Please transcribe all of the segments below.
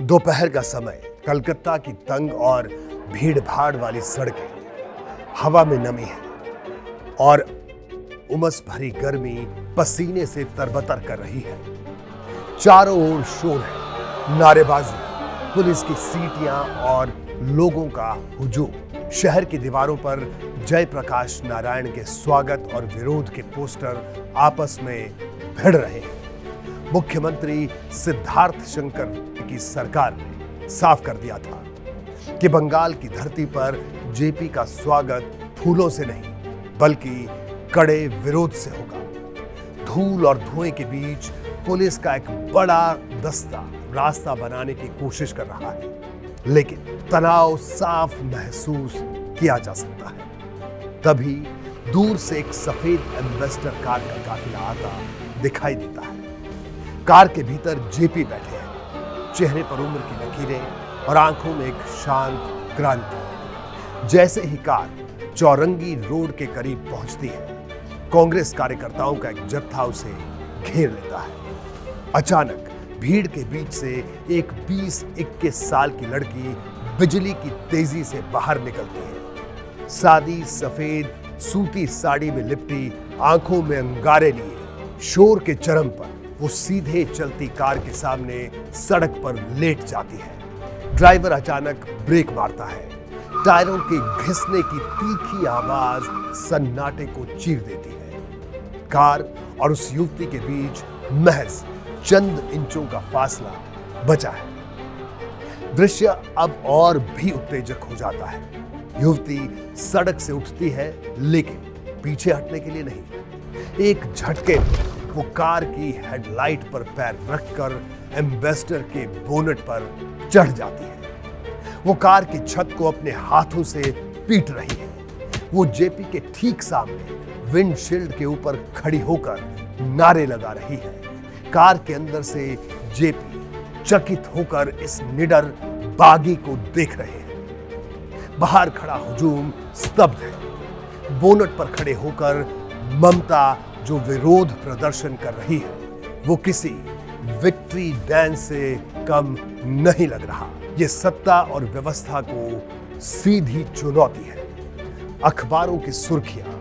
दोपहर का समय, कलकत्ता की तंग और भीड़ भाड़ वाली सड़कें, हवा में नमी है और उमस भरी गर्मी पसीने से तरबतर कर रही है। चारों ओर शोर है, नारेबाजी, पुलिस की सीटियां और लोगों का हुजूम। शहर की दीवारों पर जयप्रकाश नारायण के स्वागत और विरोध के पोस्टर आपस में भिड़ रहे हैं। मुख्यमंत्री सिद्धार्थ शंकर की सरकार ने साफ कर दिया था कि बंगाल की धरती पर जेपी का स्वागत फूलों से नहीं बल्कि कड़े विरोध से होगा। धूल और धुएं के बीच पुलिस का एक बड़ा दस्ता रास्ता बनाने की कोशिश कर रहा है, लेकिन तनाव साफ महसूस किया जा सकता है। तभी दूर से एक सफेद एम्बेसडर कार का काफिला आता दिखाई देता है। कार के भीतर जेपी बैठे हैं, चेहरे पर उम्र की लकीरें और आंखों में एक शांत क्रांति। जैसे ही कार चौरंगी रोड के करीब पहुंचती है, कांग्रेस कार्यकर्ताओं का एक जत्था उसे घेर लेता है। अचानक भीड़ के बीच से एक 20-21 साल की लड़की बिजली की तेजी से बाहर निकलती है। सादी सफेद सूती साड़ी में लिपटी, आंखों में अंगारे लिए, शोर के चरम पर वो सीधे चलती कार के सामने सड़क पर लेट जाती है। ड्राइवर अचानक ब्रेक मारता है। टायरों के घिसने की तीखी आवाज सन्नाटे को चीर देती है। कार और उस युवती के बीच महज चंद इंचों का फासला बचा है। दृश्य अब और भी उत्तेजक हो जाता है। युवती सड़क से उठती है, लेकिन पीछे हटने के लिए नहीं। एक झटके में वो कार की हेडलाइट पर पैर रखकर एम्बेसडर के बोनट पर चढ़ जाती है। वो कार की छत को अपने हाथों से पीट रही है। वो जेपी के ठीक सामने विंडशील्ड के ऊपर खड़ी होकर नारे लगा रही है। कार के अंदर से जेपी चकित होकर इस निडर बागी को देख रहे हैं। बाहर खड़ा हुजूम स्तब्ध है। बोनट पर खड़े होकर ममता जो विरोध प्रदर्शन कर रही है, वो किसी विक्ट्री डांस से कम नहीं लग रहा। ये सत्ता और व्यवस्था को सीधी चुनौती है। अखबारों की सुर्खियां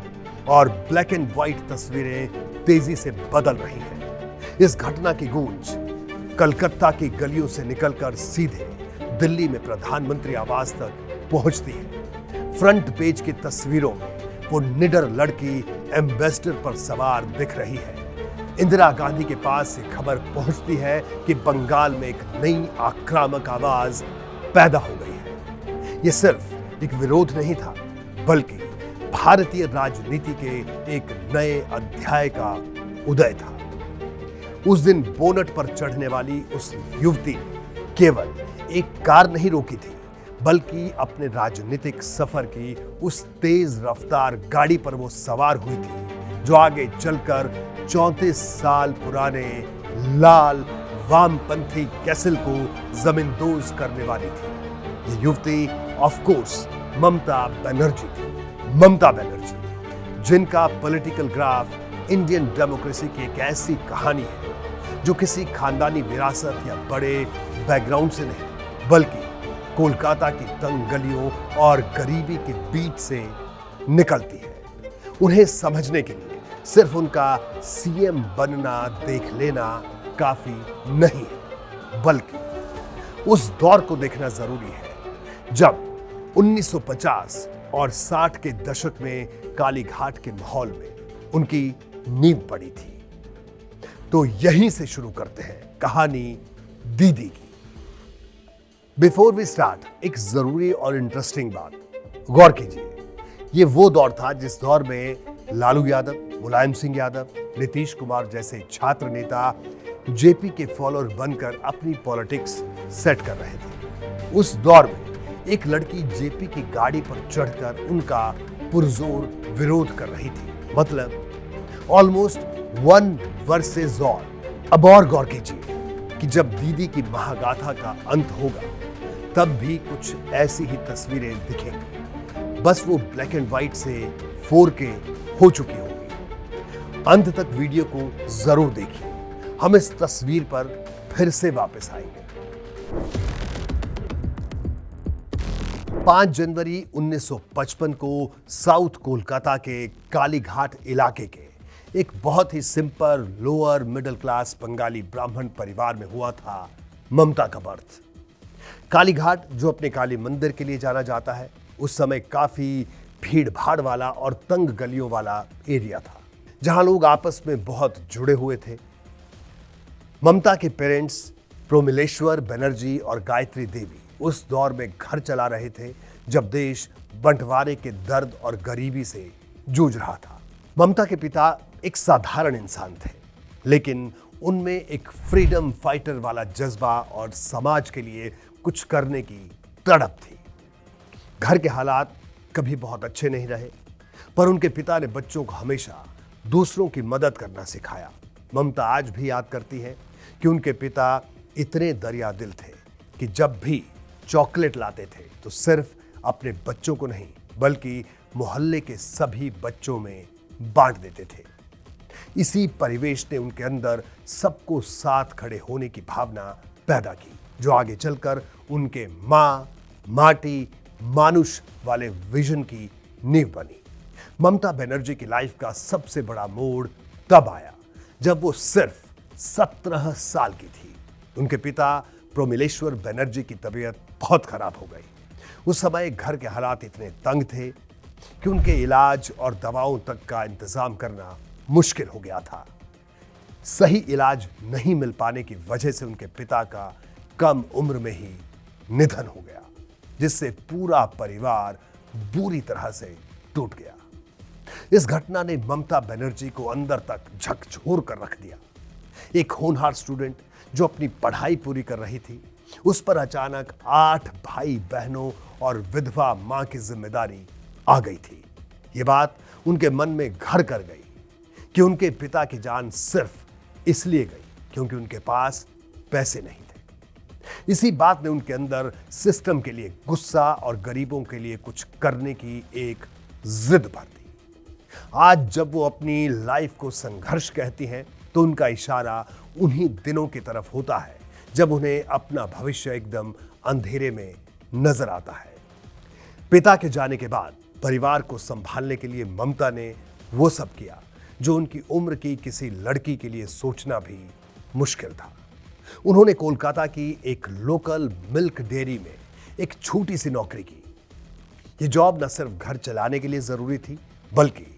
और ब्लैक एंड व्हाइट तस्वीरें तेजी से बदल रही हैं। इस घटना की गूंज कलकत्ता की गलियों से निकलकर सीधे दिल्ली में प्रधानमंत्री आवास तक पहुंचती है। फ्रंट पेज की तस्वीरों में वो निडर लड़की एम्बेसडर पर सवार दिख रही है। इंदिरा गांधी के पास ये खबर पहुंचती है कि बंगाल में एक नई आक्रामक आवाज पैदा हो गई है। ये सिर्फ एक विरोध नहीं था, बल्कि भारतीय राजनीति के एक नए अध्याय का उदय था। उस दिन बोनट पर चढ़ने वाली उस युवती ने केवल एक कार नहीं रोकी थी, बल्कि अपने राजनीतिक सफर की उस तेज रफ्तार गाड़ी पर वो सवार हुई थी जो आगे चलकर 34 साल पुराने लाल वामपंथी कैसल को जमींदोज करने वाली थी। ये युवती ऑफ कोर्स ममता बनर्जी थी। ममता बनर्जी, जिनका पॉलिटिकल ग्राफ इंडियन डेमोक्रेसी की एक ऐसी कहानी है जो किसी खानदानी विरासत या बड़े बैकग्राउंड से नहीं, बल्कि कोलकाता की तंग गलियों और गरीबी के बीच से निकलती है। उन्हें समझने के लिए सिर्फ उनका सीएम बनना देख लेना काफी नहीं है, बल्कि उस दौर को देखना जरूरी है जब 1950 और 60 के दशक में कालीघाट के माहौल में उनकी नींव पड़ी थी। तो यहीं से शुरू करते हैं कहानी दीदी की। बिफोर वी स्टार्ट, एक जरूरी और इंटरेस्टिंग बात गौर कीजिए। ये वो दौर था जिस दौर में लालू यादव, मुलायम सिंह यादव, नीतीश कुमार जैसे छात्र नेता जेपी के फॉलोअर बनकर अपनी पॉलिटिक्स सेट कर रहे थे। उस दौर में एक लड़की जेपी की गाड़ी पर चढ़कर उनका पुरजोर विरोध कर रही थी। मतलब ऑलमोस्ट 1 वर्सेस ऑल। अब और गौर कीजिए कि जब दीदी की महागाथा का अंत होगा, तब भी कुछ ऐसी ही तस्वीरें दिखेंगी। बस वो ब्लैक एंड व्हाइट से 4K हो चुकी होगी। अंत तक वीडियो को जरूर देखिए। हम इस तस्वीर पर फिर से वापस आएंगे। 5 जनवरी 1955 को साउथ कोलकाता के कालीघाट इलाके के एक बहुत ही simple lower middle class Bengali Brahmin परिवार में हुआ था ममता का बर्थ। कालीघाट, जो अपने काली मंदिर के लिए जाना जाता है, उस समय काफी भीड़ भाड़ वाला और तंग गलियों वाला एरिया था, जहां लोग आपस में बहुत जुड़े हुए थे। ममता के पेरेंट्स प्रोमिलेश्वर बनर्जी और गायत्री देवी उस दौर में घर चला रहे थे जब देश बंटवारे के दर्द और गरीबी से जूझ रहा था। ममता के पिता एक साधारण इंसान थे, लेकिन उनमें एक फ्रीडम फाइटर वाला जज्बा और समाज के लिए कुछ करने की तड़प थी। घर के हालात कभी बहुत अच्छे नहीं रहे, पर उनके पिता ने बच्चों को हमेशा दूसरों की मदद करना सिखाया। ममता आज भी याद करती है कि उनके पिता इतने दरिया दिल थे कि जब भी चॉकलेट लाते थे तो सिर्फ अपने बच्चों को नहीं, बल्कि मोहल्ले के सभी बच्चों में बांट देते थे। इसी परिवेश ने उनके अंदर सबको साथ खड़े होने की भावना पैदा की, जो आगे चलकर उनके मां, माटी, मानुष वाले विजन की नींव बनी। ममता बनर्जी की लाइफ का सबसे बड़ा मोड़ तब आया जब वो सिर्फ 17 साल की थी। उनके पिता प्रोमिलेश्वर बनर्जी की तबीयत बहुत खराब हो गई। उस समय घर के हालात इतने तंग थे कि उनके इलाज और दवाओं तक का इंतजाम करना मुश्किल हो गया था। सही इलाज नहीं मिल पाने की वजह से उनके पिता का कम उम्र में ही निधन हो गया, जिससे पूरा परिवार बुरी तरह से टूट गया। इस घटना ने ममता बनर्जी को अंदर तक झकझोर कर रख दिया। एक होनहार स्टूडेंट जो अपनी पढ़ाई पूरी कर रही थी, उस पर अचानक 8 भाई बहनों और विधवा मां की जिम्मेदारी आ गई थी। यह बात उनके मन में घर कर गई कि उनके पिता की जान सिर्फ इसलिए गई क्योंकि उनके पास पैसे नहीं थे। इसी बात ने उनके अंदर सिस्टम के लिए गुस्सा और गरीबों के लिए कुछ करने की एक जिद भर दी। आज जब वो अपनी लाइफ को संघर्ष कहती हैं, तो उनका इशारा उन्हीं दिनों की तरफ होता है जब उन्हें अपना भविष्य एकदम अंधेरे में नजर आता है। पिता के जाने के बाद परिवार को संभालने के लिए ममता ने वो सब किया जो उनकी उम्र की किसी लड़की के लिए सोचना भी मुश्किल था। उन्होंने कोलकाता की एक लोकल मिल्क डेयरी में एक छोटी सी नौकरी की। ये जॉब न सिर्फ घर चलाने के लिए जरूरी थी, बल्कि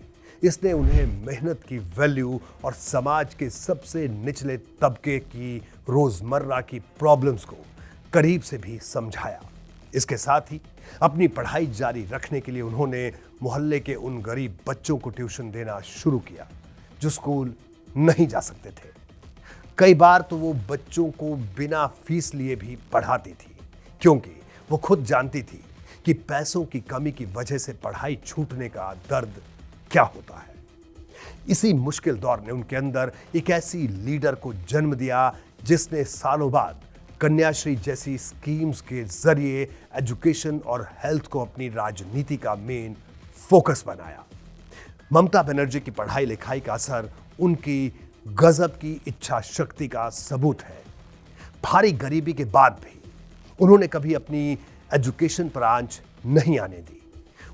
इसने उन्हें मेहनत की वैल्यू और समाज के सबसे निचले तबके की रोजमर्रा की प्रॉब्लम्स को करीब से भी समझाया। इसके साथ ही अपनी पढ़ाई जारी रखने के लिए उन्होंने मोहल्ले के उन गरीब बच्चों को ट्यूशन देना शुरू किया जो स्कूल नहीं जा सकते थे। कई बार तो वो बच्चों को बिना फीस लिए भी पढ़ाती थी, क्योंकि वो खुद जानती थी कि पैसों की कमी की वजह से पढ़ाई छूटने का दर्द क्या होता है। इसी मुश्किल दौर ने उनके अंदर एक ऐसी लीडर को जन्म दिया जिसने सालों बाद कन्याश्री जैसी स्कीम्स के जरिए एजुकेशन और हेल्थ को अपनी राजनीति का मेन फोकस बनाया। ममता बनर्जी की पढ़ाई लिखाई का असर उनकी गजब की इच्छा शक्ति का सबूत है। भारी गरीबी के बाद भी उन्होंने कभी अपनी एजुकेशन पर आंच नहीं आने दी।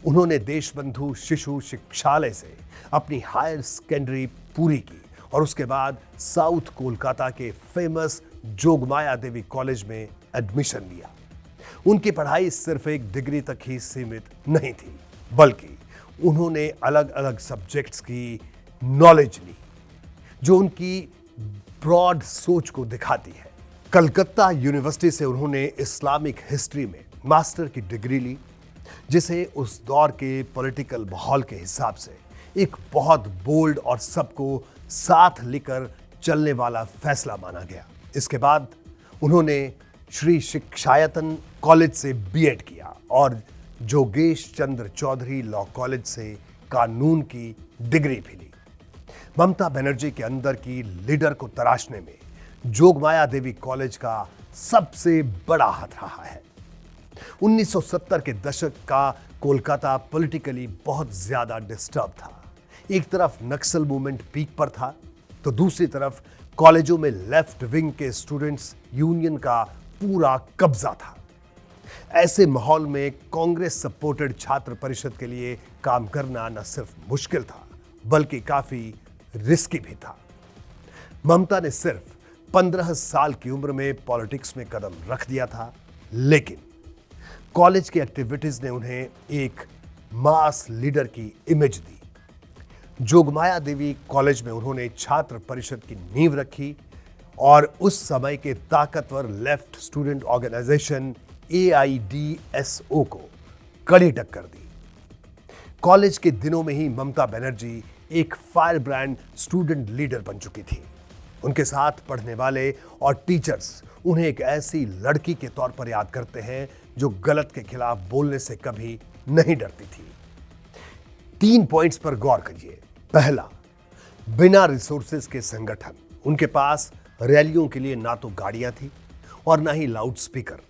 उन्होंने देशबंधु शिशु शिक्षालय से अपनी हायर सेकेंडरी पूरी की और उसके बाद साउथ कोलकाता के फेमस जोगमाया देवी कॉलेज में एडमिशन लिया। उनकी पढ़ाई सिर्फ एक डिग्री तक ही सीमित नहीं थी, बल्कि उन्होंने अलग अलग सब्जेक्ट्स की नॉलेज ली जो उनकी ब्रॉड सोच को दिखाती है। कलकत्ता यूनिवर्सिटी से उन्होंने इस्लामिक हिस्ट्री में मास्टर की डिग्री ली, जिसे उस दौर के पॉलिटिकल माहौल के हिसाब से एक बहुत बोल्ड और सबको साथ लेकर चलने वाला फैसला माना गया। इसके बाद उन्होंने श्री शिक्षायतन कॉलेज से बीएड किया और जोगेश चंद्र चौधरी लॉ कॉलेज से कानून की डिग्री भी ली। ममता बनर्जी के अंदर की लीडर को तराशने में जोगमाया देवी कॉलेज का सबसे बड़ा हाथ रहा है। 1970 के दशक का कोलकाता पॉलिटिकली बहुत ज्यादा डिस्टर्ब था। एक तरफ नक्सल मूवमेंट पीक पर था, तो दूसरी तरफ कॉलेजों में लेफ्ट विंग के स्टूडेंट्स यूनियन का पूरा कब्जा था। ऐसे माहौल में कांग्रेस सपोर्टेड छात्र परिषद के लिए काम करना न सिर्फ मुश्किल था बल्कि काफी रिस्की भी था। ममता ने सिर्फ 15 साल की उम्र में पॉलिटिक्स में कदम रख दिया था, लेकिन कॉलेज की एक्टिविटीज ने उन्हें एक मास लीडर की इमेज दी। जोगमाया देवी कॉलेज में उन्होंने छात्र परिषद की नींव रखी और उस समय के ताकतवर लेफ्ट स्टूडेंट ऑर्गेनाइजेशन AIDSO को कड़ी टक्कर दी। कॉलेज के दिनों में ही ममता बनर्जी एक फायर ब्रांड स्टूडेंट लीडर बन चुकी थी। उनके साथ पढ़ने वाले और टीचर्स उन्हें एक ऐसी लड़की के तौर पर याद करते हैं जो गलत के खिलाफ बोलने से कभी नहीं डरती थी। 3 पॉइंट्स पर गौर करिए। पहला, बिना रिसोर्सेज के संगठन। उनके पास रैलियों के लिए ना तो गाड़ियां थी और ना ही लाउड स्पीकर।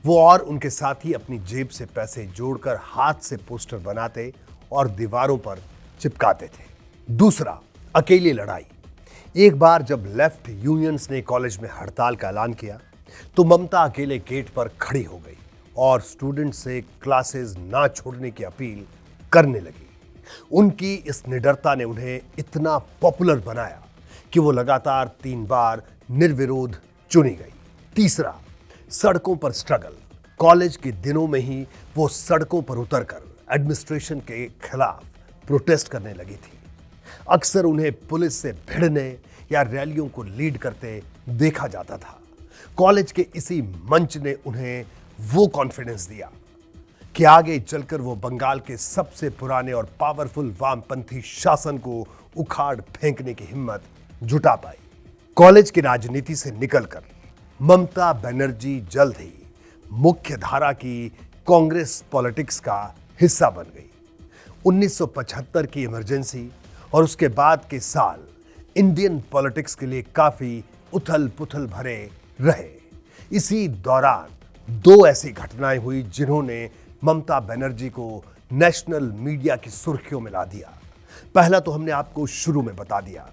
वो और उनके साथी अपनी जेब से पैसे जोड़कर हाथ से पोस्टर बनाते और दीवारों पर चिपकाते थे। दूसरा, अकेली लड़ाई। एक बार जब लेफ्ट यूनियंस ने कॉलेज में हड़ताल का ऐलान किया तो ममता अकेले गेट पर खड़ी हो गई और स्टूडेंट से क्लासेस ना छोड़ने की अपील करने लगी। उनकी इस निडरता ने उन्हें इतना पॉपुलर बनाया कि वो लगातार 3 बार निर्विरोध चुनी गई। तीसरा, सड़कों पर स्ट्रगल। कॉलेज के दिनों में ही वो सड़कों पर उतरकर एडमिनिस्ट्रेशन के खिलाफ प्रोटेस्ट करने लगी थी। अक्सर उन्हें पुलिस से भिड़ने या रैलियों को लीड करते देखा जाता था। कॉलेज के इसी मंच ने उन्हें वो कॉन्फिडेंस दिया कि आगे चलकर वो बंगाल के सबसे पुराने और पावरफुल वामपंथी शासन को उखाड़ फेंकने की हिम्मत जुटा पाई। कॉलेज की राजनीति से निकलकर ममता बनर्जी जल्द ही मुख्य धारा की कांग्रेस पॉलिटिक्स का हिस्सा बन गई। 1975 की इमरजेंसी और उसके बाद के साल इंडियन पॉलिटिक्स के लिए काफी उथल पुथल भरे रहे। इसी दौरान 2 ऐसी घटनाएं हुई जिन्होंने ममता बनर्जी को नेशनल मीडिया की सुर्खियों में ला दिया। पहला तो हमने आपको शुरू में बता दिया,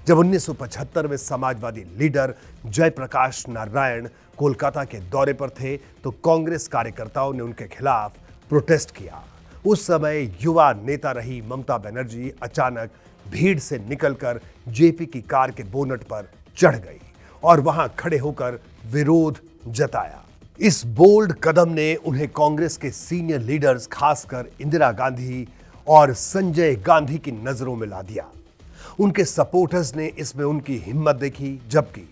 जब 1975 में समाजवादी लीडर जयप्रकाश नारायण कोलकाता के दौरे पर थे तो कांग्रेस कार्यकर्ताओं ने उनके खिलाफ प्रोटेस्ट किया। उस समय युवा नेता रही ममता बनर्जी अचानक भीड़ से निकलकर जेपी की कार के बोनट पर चढ़ गई और वहां खड़े होकर विरोध जताया। इस बोल्ड कदम ने उन्हें कांग्रेस के सीनियर लीडर्स खासकर इंदिरा गांधी और संजय गांधी की नजरों में ला दिया। उनके सपोर्टर्स ने इसमें उनकी हिम्मत देखी, जबकि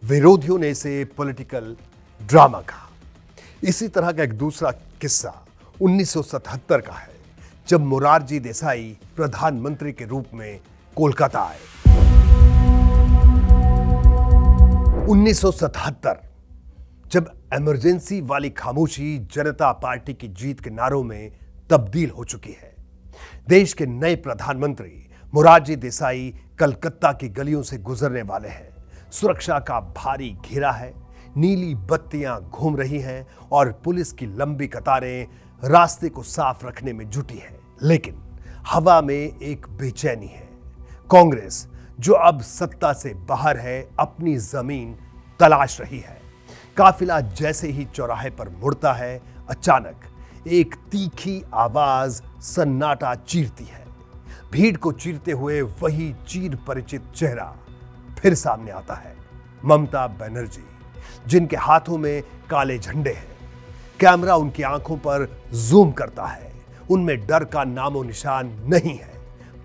विरोधियों ने इसे पॉलिटिकल ड्रामा कहा। इसी तरह का एक दूसरा किस्सा 1977 का है, जब मोरारजी देसाई प्रधानमंत्री के रूप में कोलकाता आए। 1977 जब इमरजेंसी वाली खामोशी जनता पार्टी की जीत के नारों में तब्दील हो चुकी है। देश के नए प्रधानमंत्री मोरारजी देसाई कलकत्ता की गलियों से गुजरने वाले हैं। सुरक्षा का भारी घेरा है, नीली बत्तियां घूम रही हैं और पुलिस की लंबी कतारें रास्ते को साफ रखने में जुटी है। लेकिन हवा में एक बेचैनी है। कांग्रेस, जो अब सत्ता से बाहर है, अपनी जमीन तलाश रही है। काफिला जैसे ही चौराहे पर मुड़ता है, अचानक एक तीखी आवाज सन्नाटा चीरती है। भीड़ को चीरते हुए वही चीर परिचित चेहरा फिर सामने आता है, ममता बनर्जी, जिनके हाथों में काले झंडे हैं। कैमरा उनकी आंखों पर जूम करता है, उनमें डर का नामो निशान नहीं है।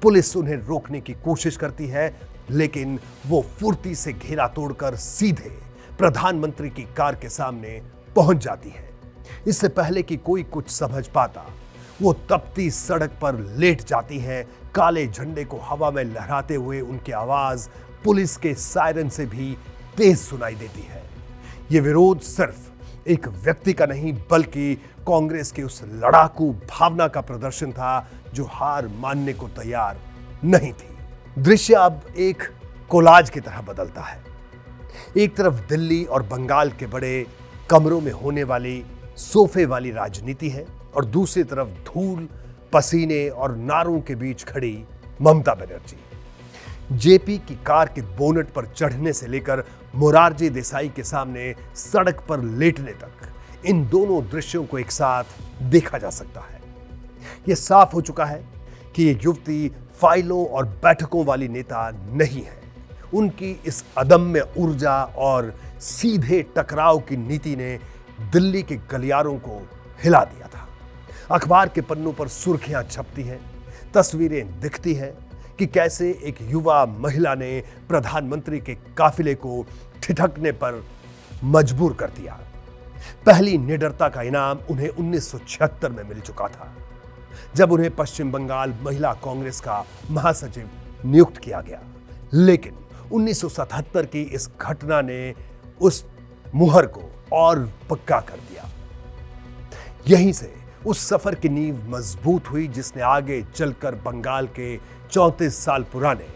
पुलिस उन्हें रोकने की कोशिश करती है, लेकिन वो फुर्ती से घेरा तोड़कर सीधे प्रधानमंत्री की कार के सामने पहुंच जाती है। इससे पहले कि कोई कुछ समझ पाता, वो तपती सड़क पर लेट जाती है। काले झंडे को हवा में लहराते हुए उनकी आवाज पुलिस के सायरन से भी तेज सुनाई देती है। ये विरोध सिर्फ एक व्यक्ति का नहीं, बल्कि कांग्रेस के उस लड़ाकू भावना का प्रदर्शन था जो हार मानने को तैयार नहीं थी। दृश्य अब एक कोलाज की तरह बदलता है। एक तरफ दिल्ली और बंगाल के बड़े कमरों में होने वाली सोफे वाली राजनीति है और दूसरी तरफ धूल, पसीने और नारों के बीच खड़ी ममता बनर्जी। जेपी की कार के बोनट पर चढ़ने से लेकर मोरारजी देसाई के सामने सड़क पर लेटने तक इन दोनों दृश्यों को एक साथ देखा जा सकता है। यह साफ हो चुका है कि ये युवती फाइलों और बैठकों वाली नेता नहीं है। उनकी इस अदम्य ऊर्जा और सीधे टकराव की नीति ने दिल्ली के गलियारों को हिला दिया था। अखबार के पन्नों पर सुर्खियां छपती हैं, तस्वीरें दिखती हैं कि कैसे एक युवा महिला ने प्रधानमंत्री के काफिले को ठिठकने पर मजबूर कर दिया। पहली निडरता का इनाम उन्हें 1976 में मिल चुका था, जब उन्हें पश्चिम बंगाल महिला कांग्रेस का महासचिव नियुक्त किया गया। लेकिन 1977 की इस घटना ने उस मुहर को और पक्का कर दिया। यहीं से उस सफर की नींव मजबूत हुई, जिसने आगे चलकर बंगाल के 34 साल पुराने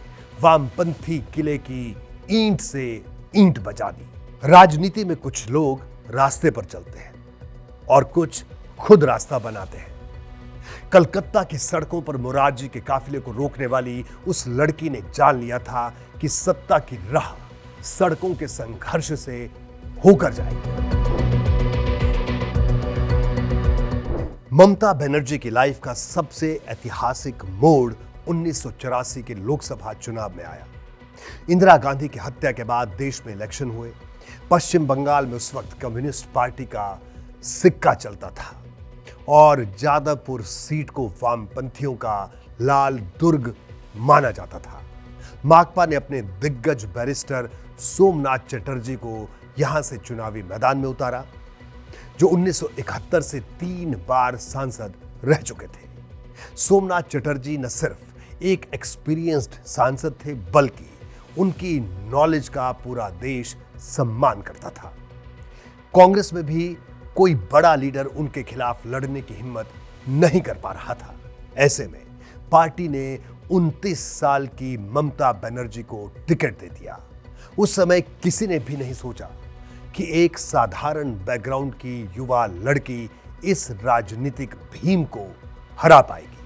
वामपंथी किले की ईंट से ईंट बजा दी। राजनीति में कुछ लोग रास्ते पर चलते हैं और कुछ खुद रास्ता बनाते हैं। कलकत्ता की सड़कों पर मोरारजी के काफिले को रोकने वाली उस लड़की ने जान लिया था कि सत्ता की राह सड़कों के संघर्ष से होकर जाएगी। ममता बनर्जी की लाइफ का सबसे ऐतिहासिक मोड़ 1984 के लोकसभा चुनाव में आया। इंदिरा गांधी की हत्या के बाद देश में इलेक्शन हुए। पश्चिम बंगाल में उस वक्त कम्युनिस्ट पार्टी का सिक्का चलता था और जादवपुर सीट को वामपंथियों का लाल दुर्ग माना जाता था। माकपा ने अपने दिग्गज बैरिस्टर सोमनाथ चटर्जी को यहां से चुनावी मैदान में उतारा, जो 1971 से 3 बार सांसद रह चुके थे। सोमनाथ चटर्जी न सिर्फ एक एक्सपीरियंस्ड सांसद थे, बल्कि उनकी नॉलेज का पूरा देश सम्मान करता था। कांग्रेस में भी कोई बड़ा लीडर उनके खिलाफ लड़ने की हिम्मत नहीं कर पा रहा था। ऐसे में पार्टी ने 29 साल की ममता बनर्जी को टिकट दे दिया। उस समय किसी ने भी नहीं सोचा कि एक साधारण बैकग्राउंड की युवा लड़की इस राजनीतिक भीम को हरा पाएगी।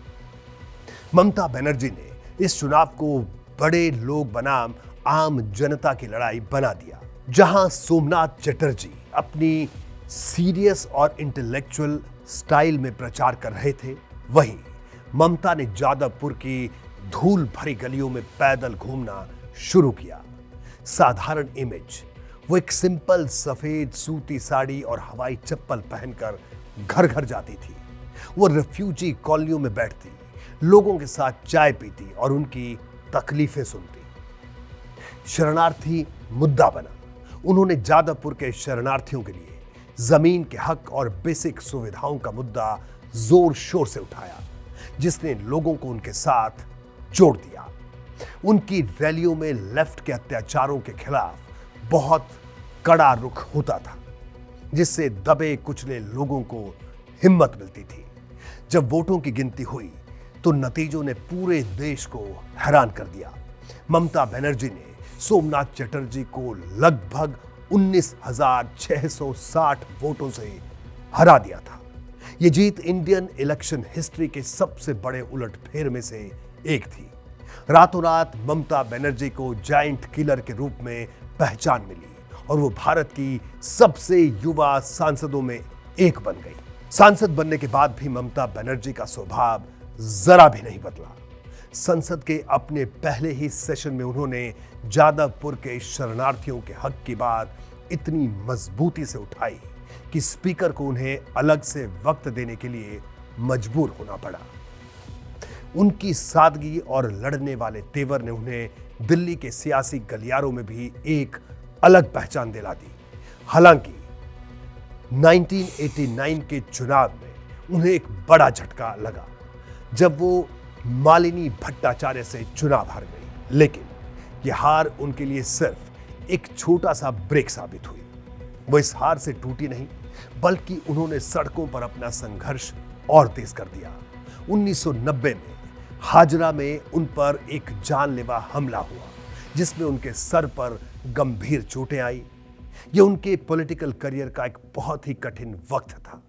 ममता बनर्जी ने इस चुनाव को बड़े लोग बनाम आम जनता की लड़ाई बना दिया। जहां सोमनाथ चटर्जी अपनी सीरियस और इंटेलेक्चुअल स्टाइल में प्रचार कर रहे थे, वहीं ममता ने जादवपुर की धूल भरी गलियों में पैदल घूमना शुरू किया। साधारण इमेज, वो एक सिंपल सफेद सूती साड़ी और हवाई चप्पल पहनकर घर घर जाती थी। वो रिफ्यूजी कॉलोनियों में बैठती, लोगों के साथ चाय पीती और उनकी तकलीफें सुनती। शरणार्थी मुद्दा बना। उन्होंने जादवपुर के शरणार्थियों के लिए जमीन के हक और बेसिक सुविधाओं का मुद्दा जोर शोर से उठाया, जिसने लोगों को उनके साथ जोड़ दिया। उनकी रैलियों में लेफ्ट के अत्याचारों के खिलाफ बहुत कड़ा रुख होता था, जिससे दबे कुचले लोगों को हिम्मत मिलती थी। जब वोटों की गिनती हुई तो नतीजों ने पूरे देश को हैरान कर दिया। ममता बनर्जी ने सोमनाथ चटर्जी को लगभग 19,660 वोटों से हरा दिया था। यह जीत इंडियन इलेक्शन हिस्ट्री के सबसे बड़े उलटफेर में से एक थी। रातों रात ममता बनर्जी को जायंट किलर के रूप में पहचान मिली और वो भारत की सबसे युवा सांसदों में एक बन गई। सांसद बनने के बाद भी ममता बनर्जी का स्वभाव जरा भी नहीं बदला। संसद के अपने पहले ही सेशन में उन्होंने जादवपुर के शरणार्थियों के हक की बात इतनी मजबूती से उठाई कि स्पीकर को उन्हें अलग से वक्त देने के लिए मजबूर होना पड़ा। उनकी सादगी और लड़ने वाले तेवर ने उन्हें दिल्ली के सियासी गलियारों में भी एक अलग पहचान दिला दी। हालांकि 1989 के चुनाव में उन्हें एक बड़ा झटका लगा जब वो मालिनी भट्टाचार्य से चुनाव हार गई। लेकिन यह हार उनके लिए सिर्फ एक छोटा सा ब्रेक साबित हुई। वो इस हार से टूटी नहीं, बल्कि उन्होंने सड़कों पर अपना संघर्ष और तेज कर दिया। 1990 में हाजरा में उन पर एक जानलेवा हमला हुआ, जिसमें उनके सर पर गंभीर चोटें आई। यह उनके पॉलिटिकल करियर का एक बहुत ही कठिन वक्त था।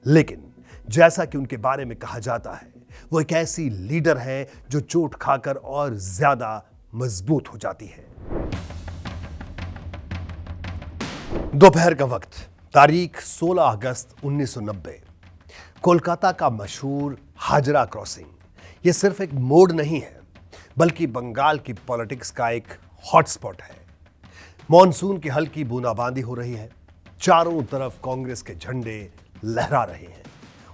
लेकिन जैसा कि उनके बारे में कहा जाता है, वो एक ऐसी लीडर है जो चोट खाकर और ज्यादा मजबूत हो जाती है। दोपहर का वक्त, तारीख 16 अगस्त 1990। कोलकाता का मशहूर हाजरा क्रॉसिंग यह सिर्फ एक मोड़ नहीं है, बल्कि बंगाल की पॉलिटिक्स का एक हॉटस्पॉट है। मॉनसून की हल्की बूंदाबांदी हो रही है, चारों तरफ कांग्रेस के झंडे लहरा रहे हैं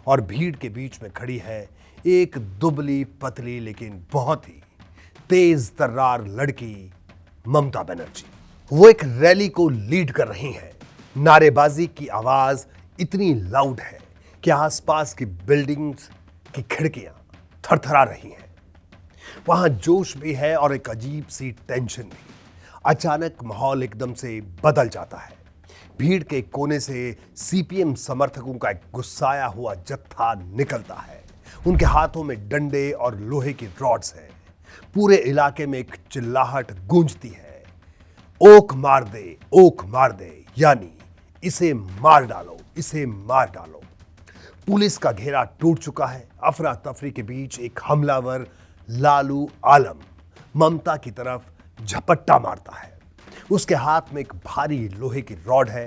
और भीड़ के बीच में खड़ी है एक दुबली पतली लेकिन बहुत ही तेज तर्रार लड़की, ममता बनर्जी। वो एक रैली को लीड कर रही हैं। नारेबाजी की आवाज इतनी लाउड है कि आसपास की बिल्डिंग्स की खिड़कियां थरथरा रही हैं। वहां जोश भी है और एक अजीब सी टेंशन भी। अचानक माहौल एकदम से बदल जाता है। भीड़ के कोने से सीपीएम समर्थकों का एक गुस्साया हुआ जत्था निकलता है। उनके हाथों में डंडे और लोहे की रॉड्स हैं। पूरे इलाके में एक चिल्लाहट गूंजती है, ओक मार दे, यानी इसे मार डालो, इसे मार डालो। पुलिस का घेरा टूट चुका है। अफरा तफरी के बीच एक हमलावर लालू आलम ममता की तरफ झपट्टा मारता है। उसके हाथ में एक भारी लोहे की रॉड है।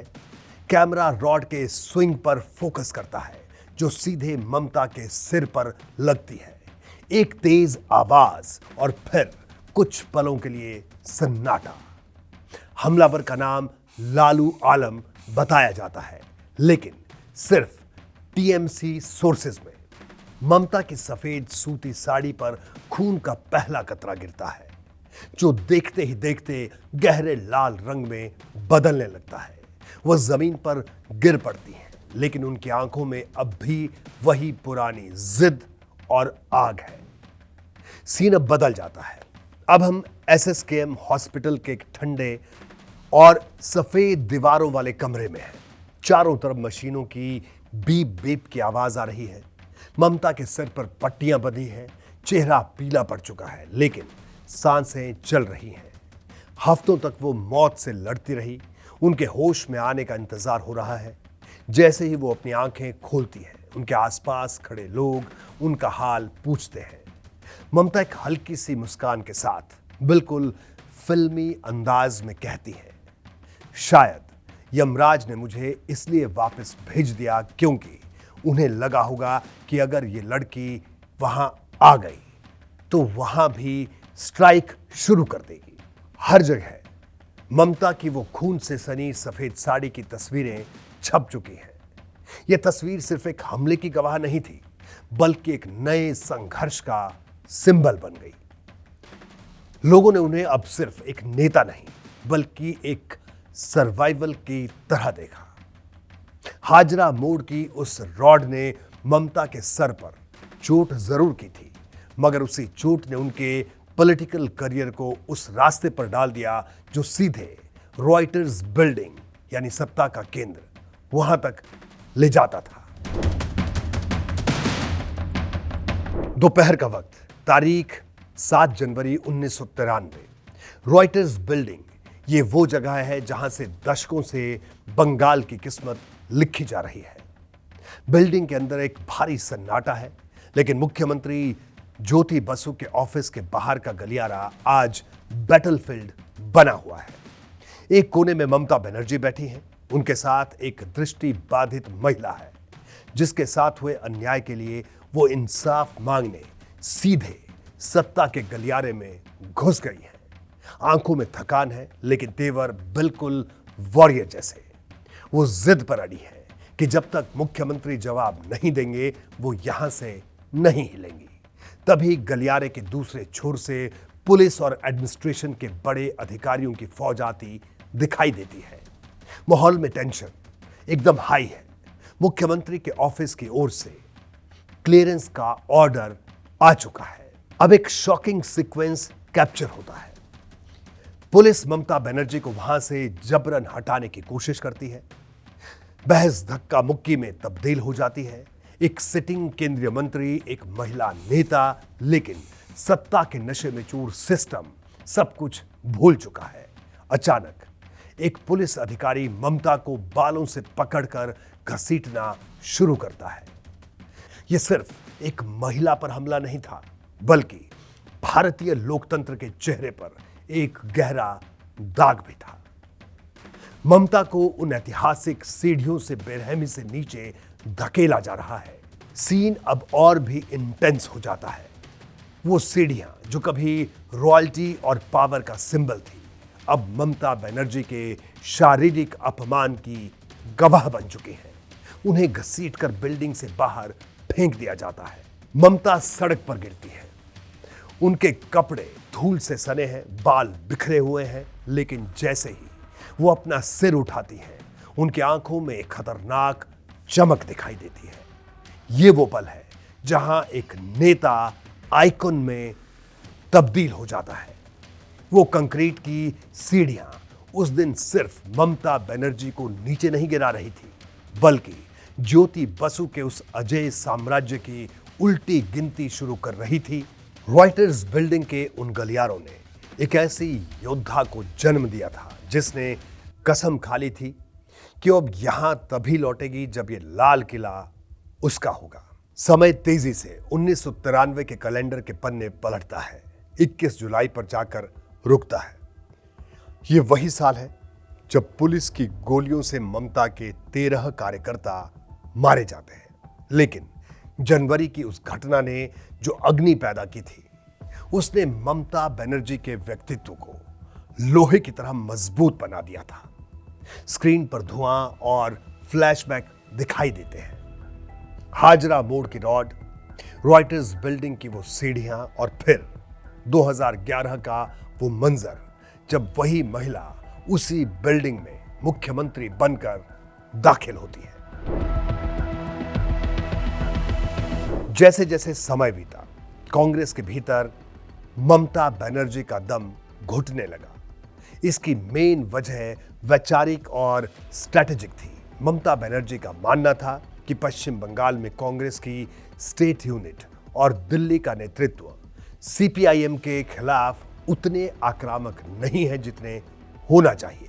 कैमरा रॉड के स्विंग पर फोकस करता है, जो सीधे ममता के सिर पर लगती है। एक तेज आवाज और फिर कुछ पलों के लिए सन्नाटा। हमलावर का नाम लालू आलम बताया जाता है, लेकिन सिर्फ टीएमसी सोर्सेज में। ममता की सफेद सूती साड़ी पर खून का पहला कतरा गिरता है, जो देखते ही देखते गहरे लाल रंग में बदलने लगता है। वह जमीन पर गिर पड़ती है, लेकिन उनकी आंखों में अब भी वही पुरानी जिद और आग है। सीन अब बदल जाता है। अब हम एसएसकेएम हॉस्पिटल के एक ठंडे और सफेद दीवारों वाले कमरे में हैं। चारों तरफ मशीनों की बीप बीप की आवाज आ रही है। ममता के सिर पर पट्टियां बंधी हैं, चेहरा पीला पड़ चुका है, लेकिन सांसें चल रही हैं। हफ्तों तक वो मौत से लड़ती रही। उनके होश में आने का इंतजार हो रहा है। जैसे ही वो अपनी आंखें खोलती है, उनके आसपास खड़े लोग उनका हाल पूछते हैं। ममता एक हल्की सी मुस्कान के साथ बिल्कुल फिल्मी अंदाज में कहती है, शायद यमराज ने मुझे इसलिए वापस भेज दिया क्योंकि उन्हें लगा होगा कि अगर ये लड़की वहां आ गई तो वहां भी स्ट्राइक शुरू कर देगी। हर जगह ममता की वो खून से सनी सफेद साड़ी की तस्वीरें छप चुकी हैं। यह तस्वीर सिर्फ एक हमले की गवाह नहीं थी, बल्कि एक नए संघर्ष का सिंबल बन गई। लोगों ने उन्हें अब सिर्फ एक नेता नहीं, बल्कि एक सर्वाइवल की तरह देखा। हाजरा मोड़ की उस रॉड ने ममता के सर पर चोट जरूर की थी, मगर उसी चोट ने उनके पॉलिटिकल करियर को उस रास्ते पर डाल दिया जो सीधे रॉयटर्स बिल्डिंग, यानी सत्ता का केंद्र, वहां तक ले जाता था। दोपहर का वक्त, तारीख 7 जनवरी 1993। रॉयटर्स बिल्डिंग ये वो जगह है जहां से दशकों से बंगाल की किस्मत लिखी जा रही है। बिल्डिंग के अंदर एक भारी सन्नाटा है, लेकिन मुख्यमंत्री ज्योति बसु के ऑफिस के बाहर का गलियारा आज बैटलफील्ड बना हुआ है। एक कोने में ममता बनर्जी बैठी हैं। उनके साथ एक दृष्टि बाधित महिला है, जिसके साथ हुए अन्याय के लिए वो इंसाफ मांगने सीधे सत्ता के गलियारे में घुस गई है। आंखों में थकान है, लेकिन तेवर बिल्कुल वॉरियर जैसे। वो जिद पर अड़ी है कि जब तक मुख्यमंत्री जवाब नहीं देंगे, वो यहां से नहीं हिलेंगी। तभी गलियारे के दूसरे छोर से पुलिस और एडमिनिस्ट्रेशन के बड़े अधिकारियों की फौज आती दिखाई देती है। माहौल में टेंशन एकदम हाई है। मुख्यमंत्री के ऑफिस की ओर से क्लियरेंस का ऑर्डर आ चुका है। अब एक शॉकिंग सीक्वेंस कैप्चर होता है। पुलिस ममता बनर्जी को वहां से जबरन हटाने की कोशिश करती है। बहस धक्का मुक्की में तब्दील हो जाती है। एक सिटिंग केंद्रीय मंत्री, एक महिला नेता, लेकिन सत्ता के नशे में चूर सिस्टम सब कुछ भूल चुका है। अचानक एक पुलिस अधिकारी ममता को बालों से पकड़कर घसीटना शुरू करता है। यह सिर्फ एक महिला पर हमला नहीं था, बल्कि भारतीय लोकतंत्र के चेहरे पर एक गहरा दाग भी था। ममता को उन ऐतिहासिक सीढ़ियों से बेरहमी से नीचे धकेला जा रहा है। सीन अब और भी इंटेंस हो जाता है। वो सीढ़ियां जो कभी रॉयल्टी और पावर का सिंबल थी, अब ममता बनर्जी के शारीरिक अपमान की गवाह बन चुकी हैं। उन्हें घसीटकर बिल्डिंग से बाहर फेंक दिया जाता है। ममता सड़क पर गिरती है। उनके कपड़े धूल से सने हैं, बाल बिखरे हुए हैं, लेकिन जैसे ही वो अपना सिर उठाती हैं, उनकी आंखों में एक खतरनाक चमक दिखाई देती है। ये वो पल है जहां एक नेता आइकॉन में तब्दील हो जाता है। वो कंक्रीट की सीढ़ियां उस दिन सिर्फ ममता बनर्जी को नीचे नहीं गिरा रही थी, बल्कि ज्योति बसु के उस अजय साम्राज्य की उल्टी गिनती शुरू कर रही थी। रॉयटर्स बिल्डिंग के उन गलियारों ने एक ऐसी योद्धा को जन्म दिया था जिसने कसम खा ली थी कि अब यहां तभी लौटेगी जब यह लाल किला उसका होगा। समय तेजी से 1993 के कैलेंडर के पन्ने पलटता है। 21 जुलाई पर जाकर रुकता है। यह वही साल है जब पुलिस की गोलियों से ममता के 13 कार्यकर्ता मारे जाते हैं। लेकिन जनवरी की उस घटना ने जो अग्नि पैदा की थी, उसने ममता बनर्जी के व्यक्तित्व को लोहे की तरह मजबूत बना दिया था। स्क्रीन पर धुआं और फ्लैशबैक दिखाई देते हैं। हाजरा मोड़ की रॉड, रॉयटर्स बिल्डिंग की वो सीढ़ियां और फिर 2011 का वो मंजर जब वही महिला उसी बिल्डिंग में मुख्यमंत्री बनकर दाखिल होती है। जैसे जैसे समय बीता, कांग्रेस के भीतर ममता बनर्जी का दम घुटने लगा। इसकी मेन वजह वैचारिक और स्ट्रैटेजिक थी। ममता बनर्जी का मानना था कि पश्चिम बंगाल में कांग्रेस की स्टेट यूनिट और दिल्ली का नेतृत्व सीपीआईएम के खिलाफ उतने आक्रामक नहीं है जितने होना चाहिए।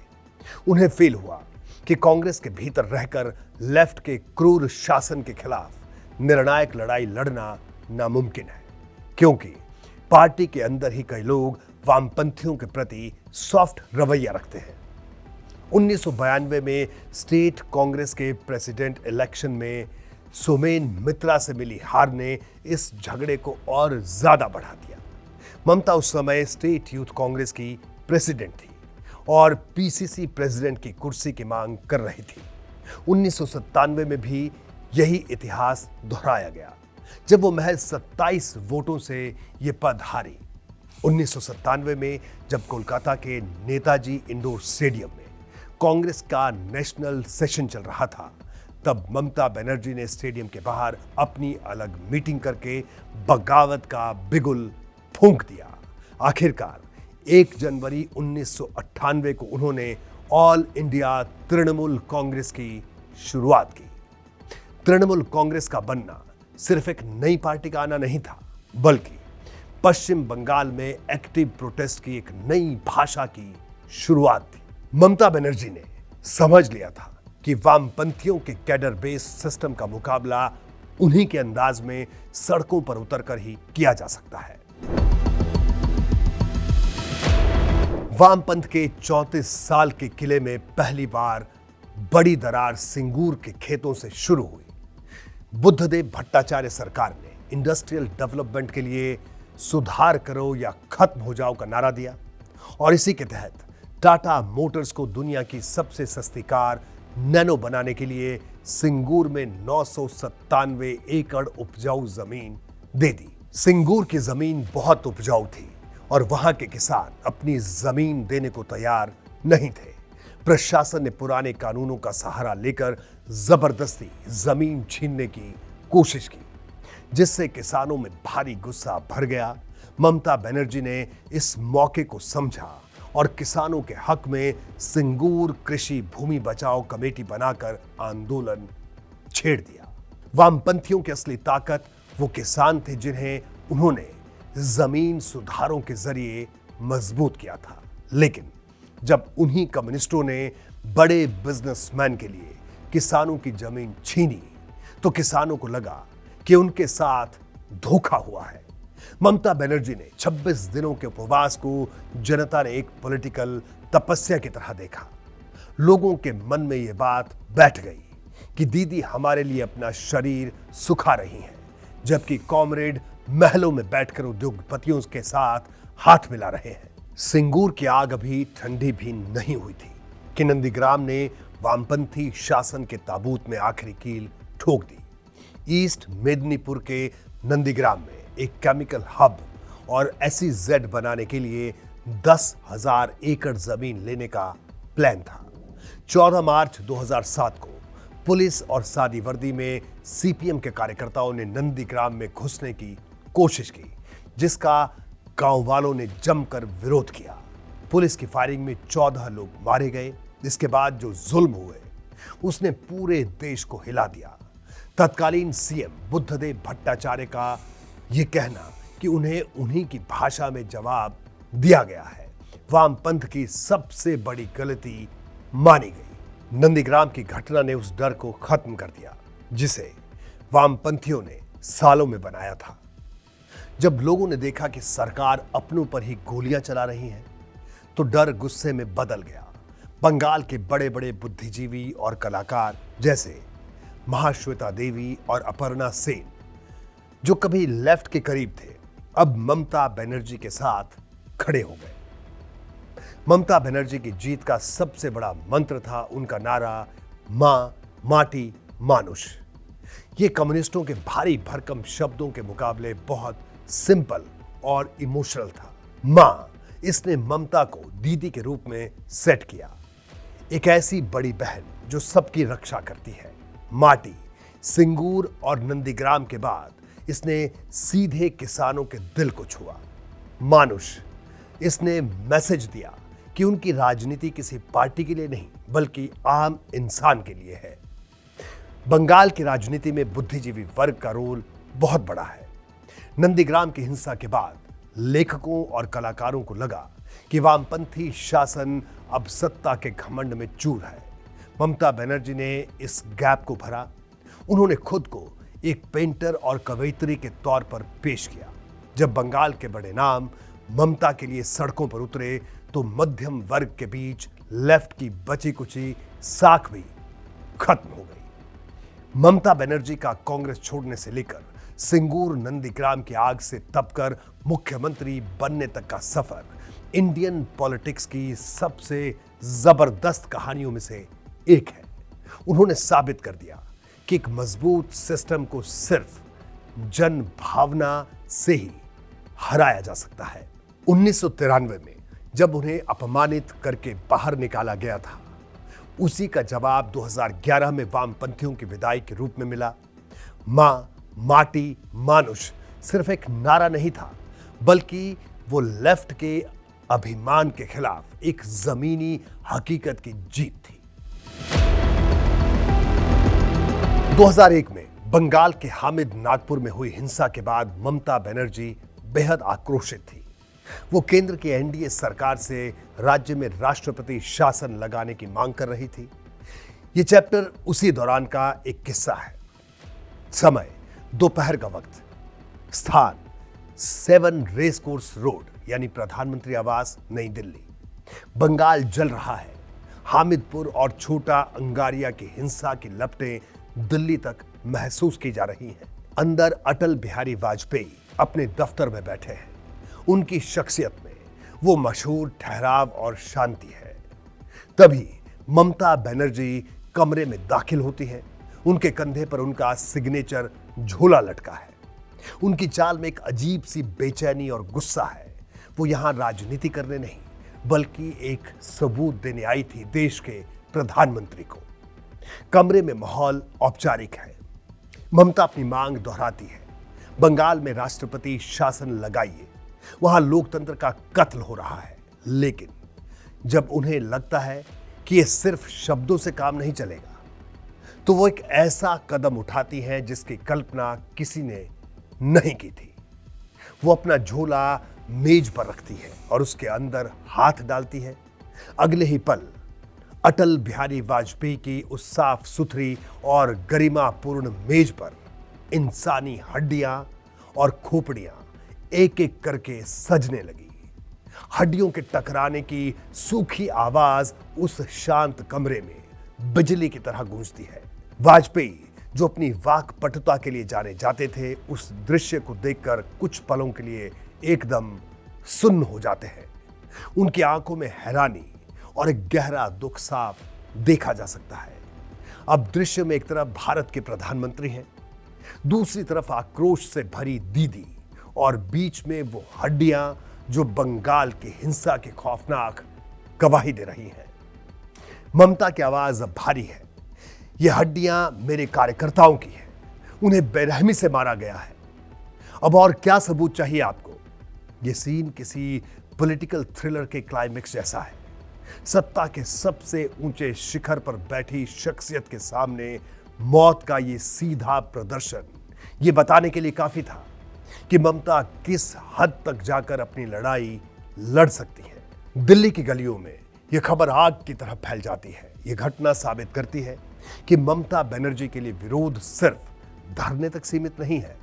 उन्हें फील हुआ कि कांग्रेस के भीतर रहकर लेफ्ट के क्रूर शासन के खिलाफ निर्णायक लड़ाई लड़ना नामुमकिन है, क्योंकि पार्टी के अंदर ही कई लोग वामपंथियों के प्रति सॉफ्ट रवैया रखते हैं। 1992 में स्टेट कांग्रेस के प्रेसिडेंट इलेक्शन में सोमेन मित्रा से मिली हार ने इस झगड़े को और ज्यादा बढ़ा दिया। ममता उस समय स्टेट यूथ कांग्रेस की प्रेसिडेंट थी और पीसीसी प्रेसिडेंट की कुर्सी की मांग कर रही थी। 1997 में भी यही इतिहास दोहराया गया जब वो महज 27 वोटों से ये पद हारी। 1997 में जब कोलकाता के नेताजी इंडोर स्टेडियम में कांग्रेस का नेशनल सेशन चल रहा था, तब ममता बनर्जी ने स्टेडियम के बाहर अपनी अलग मीटिंग करके बगावत का बिगुल फूंक दिया। आखिरकार 1 जनवरी 1998 को उन्होंने ऑल इंडिया तृणमूल कांग्रेस की शुरुआत की। तृणमूल कांग्रेस का बनना सिर्फ एक नई पार्टी का आना नहीं था, बल्कि पश्चिम बंगाल में एक्टिव प्रोटेस्ट की एक नई भाषा की शुरुआत थी। ममता बनर्जी ने समझ लिया था कि वामपंथियों के कैडर बेस सिस्टम का मुकाबला उन्हीं के अंदाज में सड़कों पर उतरकर ही किया जा सकता है। वामपंथ के 34 साल के किले में पहली बार बड़ी दरार सिंगूर के खेतों से शुरू हुई। बुद्धदेव भट्टाचार्य सरकार ने इंडस्ट्रियल डेवलपमेंट के लिए सुधार करो या खत्म हो जाओ का नारा दिया और इसी के तहत टाटा मोटर्स को दुनिया की सबसे सस्ती कार नैनो बनाने के लिए सिंगूर में 997 एकड़ उपजाऊ जमीन दे दी। सिंगूर की जमीन बहुत उपजाऊ थी और वहां के किसान अपनी जमीन देने को तैयार नहीं थे। प्रशासन ने पुराने कानूनों का सहारा लेकर जबरदस्ती जमीन छीनने की कोशिश की, जिससे किसानों में भारी गुस्सा भर गया। ममता बनर्जी ने इस मौके को समझा और किसानों के हक में सिंगूर कृषि भूमि बचाओ कमेटी बनाकर आंदोलन छेड़ दिया। वामपंथियों की असली ताकत वो किसान थे जिन्हें उन्होंने जमीन सुधारों के जरिए मजबूत किया था। लेकिन जब उन्हीं कम्युनिस्टों ने बड़े बिजनेसमैन के लिए किसानों की जमीन छीनी, तो किसानों को लगा कि उनके साथ धोखा हुआ है। ममता बनर्जी ने 26 दिनों के उपवास को जनता ने एक पॉलिटिकल तपस्या की तरह देखा। लोगों के मन में यह बात बैठ गई कि दीदी हमारे लिए अपना शरीर सुखा रही हैं, जबकि कॉमरेड महलों में बैठकर उद्योगपतियों के साथ हाथ मिला रहे हैं। सिंगूर की आग अभी ठंडी भी नहीं हुई थी कि नंदीग्राम ने वामपंथी शासन के ताबूत में आखिरी कील ठोक दी। ईस्ट मेदिनीपुर के नंदीग्राम में एक केमिकल हब और SEZ बनाने के लिए 10,000 एकड़ जमीन लेने का प्लान था। 14 मार्च 2007 को पुलिस और सादी वर्दी में CPM के कार्यकर्ताओं ने नंदीग्राम में घुसने की कोशिश की, जिसका गांव वालों ने जमकर विरोध किया। पुलिस की फायरिंग में 14 लोग मारे गए। इसके बाद जो जुल्म हुए उसने पूरे देश को हिला दिया। तत्कालीन CM बुद्धदेव भट्टाचार्य का यह कहना कि उन्हें उन्हीं की भाषा में जवाब दिया गया है, वामपंथ की सबसे बड़ी गलती मानी गई। नंदीग्राम की घटना ने उस डर को खत्म कर दिया जिसे वामपंथियों ने सालों में बनाया था। जब लोगों ने देखा कि सरकार अपनों पर ही गोलियां चला रही है तो डर गुस्से में बदल गया। बंगाल के बड़े बड़े बुद्धिजीवी और कलाकार जैसे महाश्वेता देवी और अपर्णा सेन, जो कभी लेफ्ट के करीब थे, अब ममता बनर्जी के साथ खड़े हो गए। ममता बनर्जी की जीत का सबसे बड़ा मंत्र था उनका नारा, मां माटी मानुष। यह कम्युनिस्टों के भारी भरकम शब्दों के मुकाबले बहुत सिंपल और इमोशनल था। मां, इसने ममता को दीदी के रूप में सेट किया, एक ऐसी बड़ी बहन जो सबकी रक्षा करती है। माटी, सिंगूर और नंदीग्राम के बाद इसने सीधे किसानों के दिल को छुआ। मानुष, इसने मैसेज दिया कि उनकी राजनीति किसी पार्टी के लिए नहीं बल्कि आम इंसान के लिए है। बंगाल की राजनीति में बुद्धिजीवी वर्ग का रोल बहुत बड़ा है। नंदीग्राम की हिंसा के बाद लेखकों और कलाकारों को लगा कि वामपंथी शासन अब सत्ता के घमंड में चूर है। ममता बनर्जी ने इस गैप को भरा। उन्होंने खुद को एक पेंटर और कवयित्री के तौर पर पेश किया। जब बंगाल के बड़े नाम ममता के लिए सड़कों पर उतरे तो मध्यम वर्ग के बीच लेफ्ट की बची कुची साख भी खत्म हो गई। ममता बनर्जी का कांग्रेस छोड़ने से लेकर सिंगूर नंदीग्राम की आग से तपकर मुख्यमंत्री बनने तक का सफर इंडियन पॉलिटिक्स की सबसे जबरदस्त कहानियों में से एक है। उन्होंने साबित कर दिया कि एक मजबूत सिस्टम को सिर्फ जन भावना से ही हराया जा सकता है। 1993 में जब उन्हें अपमानित करके बाहर निकाला गया था, उसी का जवाब 2011 में वामपंथियों की विदाई के रूप में मिला। मां माटी मानुष सिर्फ एक नारा नहीं था, बल्कि वो लेफ्ट के अभिमान के खिलाफ एक जमीनी हकीकत की जीत थी। 2001 में बंगाल के हामिद नागपुर में हुई हिंसा के बाद ममता बनर्जी बेहद आक्रोशित थी। वो केंद्र की NDA सरकार से राज्य में राष्ट्रपति शासन लगाने की मांग कर रही थी। ये चैप्टर उसी दौरान का एक किस्सा है। समय दोपहर का वक्त, स्थान 7 रेस कोर्स रोड यानी प्रधानमंत्री आवास, नई दिल्ली। बंगाल जल रहा है। हामिदपुर और छोटा अंगारिया की हिंसा की लपटें दिल्ली तक महसूस की जा रही हैं। अंदर अटल बिहारी वाजपेयी अपने दफ्तर में बैठे हैं। उनकी शख्सियत में वो मशहूर ठहराव और शांति है। तभी ममता बनर्जी कमरे में दाखिल होती है। उनके कंधे पर उनका सिग्नेचर झोला लटका है। उनकी चाल में एक अजीब सी बेचैनी और गुस्सा है। वो यहां राजनीति करने नहीं बल्कि एक सबूत देने आई थी देश के प्रधानमंत्री को। कमरे में माहौल औपचारिक है। ममता अपनी मांग दोहराती है, बंगाल में राष्ट्रपति शासन लगाइए, वहां लोकतंत्र का कत्ल हो रहा है। लेकिन जब उन्हें लगता है कि यह सिर्फ शब्दों से काम नहीं चलेगा, तो वो एक ऐसा कदम उठाती हैं जिसकी कल्पना किसी ने नहीं की थी। वो अपना झोला मेज पर रखती है और उसके अंदर हाथ डालती है। अगले ही पल अटल बिहारी वाजपेयी की उस साफ सुथरी और गरिमापूर्ण मेज पर इंसानी हड्डियां और खोपड़ियां एक एक करके सजने लगी। हड्डियों के टकराने की सूखी आवाज उस शांत कमरे में बिजली की तरह गूंजती है। वाजपेयी, जो अपनी वाक्पटुता के लिए जाने जाते थे, उस दृश्य को देखकर कुछ पलों के लिए एकदम सुन्न हो जाते हैं। उनकी आंखों में हैरानी और एक गहरा दुख साफ देखा जा सकता है। अब दृश्य में एक तरफ भारत के प्रधानमंत्री हैं, दूसरी तरफ आक्रोश से भरी दीदी, और बीच में वो हड्डियां जो बंगाल की हिंसा की खौफनाक गवाही दे रही हैं। ममता की आवाज अब भारी है। ये हड्डियां मेरे कार्यकर्ताओं की हैं, उन्हें बेरहमी से मारा गया है। अब और क्या सबूत चाहिए आपको? ये सीन किसी पॉलिटिकल थ्रिलर के क्लाइमेक्स जैसा है। सत्ता के सबसे ऊंचे शिखर पर बैठी शख्सियत के सामने मौत का ये सीधा प्रदर्शन ये बताने के लिए काफी था कि ममता किस हद तक जाकर अपनी लड़ाई लड़ सकती है। दिल्ली की गलियों में यह खबर आग की तरह फैल जाती है। यह घटना साबित करती है कि ममता बनर्जी के लिए विरोध सिर्फ धरने तक सीमित नहीं है,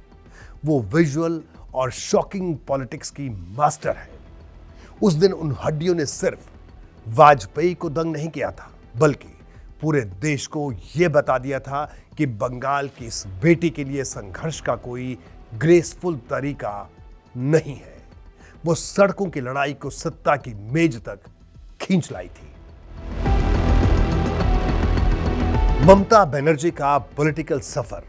वो विजुअल और शॉकिंग पॉलिटिक्स की मास्टर है। उस दिन उन हड्डियों ने सिर्फ वाजपेयी को दंग नहीं किया था, बल्कि पूरे देश को यह बता दिया था कि बंगाल की इस बेटी के लिए संघर्ष का कोई ग्रेसफुल तरीका नहीं है। वो सड़कों की लड़ाई को सत्ता की मेज तक खींच लाई थी। ममता बनर्जी का पॉलिटिकल सफर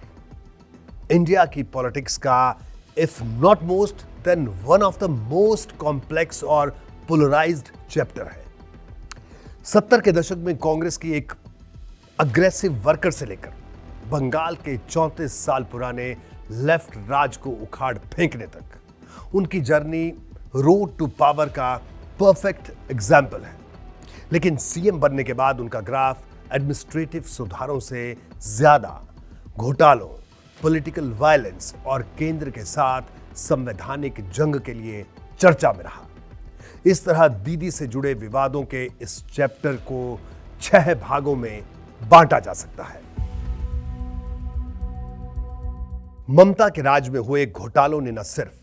इंडिया की पॉलिटिक्स का if not most then one of the most complex और पोलराइज्ड चैप्टर है। 70 के दशक में कांग्रेस की एक अग्रेसिव वर्कर से लेकर बंगाल के 34 साल पुराने लेफ्ट राज को उखाड़ फेंकने तक उनकी जर्नी रोड टू पावर का परफेक्ट एग्जाम्पल है। लेकिन सीएम बनने के बाद उनका ग्राफ एडमिनिस्ट्रेटिव सुधारों से ज्यादा घोटालों, पॉलिटिकल वायलेंस और केंद्र के साथ संवैधानिक जंग के लिए चर्चा में रहा। इस तरह दीदी से जुड़े विवादों के इस चैप्टर को 6 भागों में बांटा जा सकता है। ममता के राज में हुए घोटालों ने न सिर्फ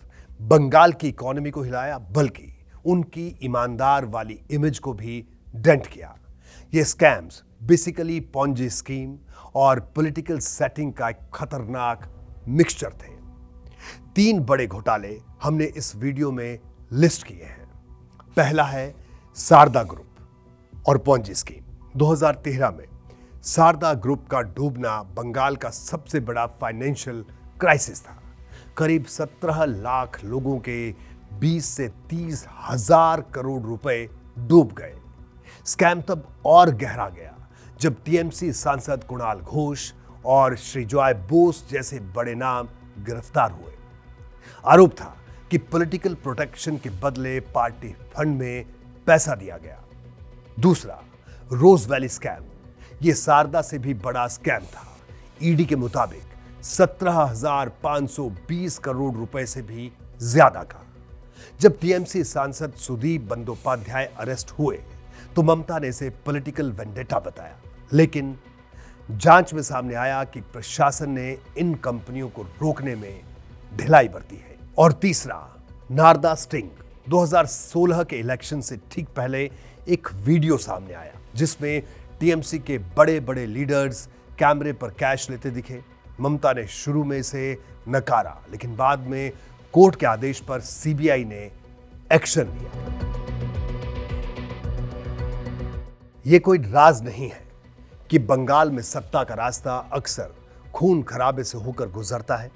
बंगाल की इकोनॉमी को हिलाया, बल्कि उनकी ईमानदार वाली इमेज को भी डेंट किया। ये स्कैम्स बेसिकली पॉन्जी स्कीम और पॉलिटिकल सेटिंग का एक खतरनाक मिक्सचर थे। 3 बड़े घोटाले हमने इस वीडियो में लिस्ट किए हैं। पहला है शारदा ग्रुप और पॉन्जी स्कीम। 2013 में शारदा ग्रुप का डूबना बंगाल का सबसे बड़ा फाइनेंशियल क्राइसिस था। करीब 17 लाख लोगों के 20 से 30 हजार करोड़ रुपए डूब गए। स्कैम तब और गहरा गया जब टीएमसी सांसद कुणाल घोष और श्रीजॉय बोस जैसे बड़े नाम गिरफ्तार हुए। आरोप था कि पॉलिटिकल प्रोटेक्शन के बदले पार्टी फंड में पैसा दिया गया। दूसरा, रोज वैली स्कैम। यह शारदा से भी बड़ा स्कैम था। ईडी के मुताबिक 17,520 करोड़ रुपए से भी ज्यादा का। जब टीएमसी सांसद सुदीप बंदोपाध्याय अरेस्ट हुए तो ममता ने इसे पॉलिटिकल वेंडेटा बताया, लेकिन जांच में सामने आया कि प्रशासन ने इन कंपनियों को रोकने में ढिलाई बरती है। और तीसरा, नारदा स्टिंग। 2016 के इलेक्शन से ठीक पहले एक वीडियो सामने आया जिसमें टीएमसी के बड़े बड़े लीडर्स कैमरे पर कैश लेते दिखे। ममता ने शुरू में इसे नकारा, लेकिन बाद में कोर्ट के आदेश पर सीबीआई ने एक्शन लिया। यह कोई राज नहीं है कि बंगाल में सत्ता का रास्ता अक्सर खून खराबे से होकर गुजरता है।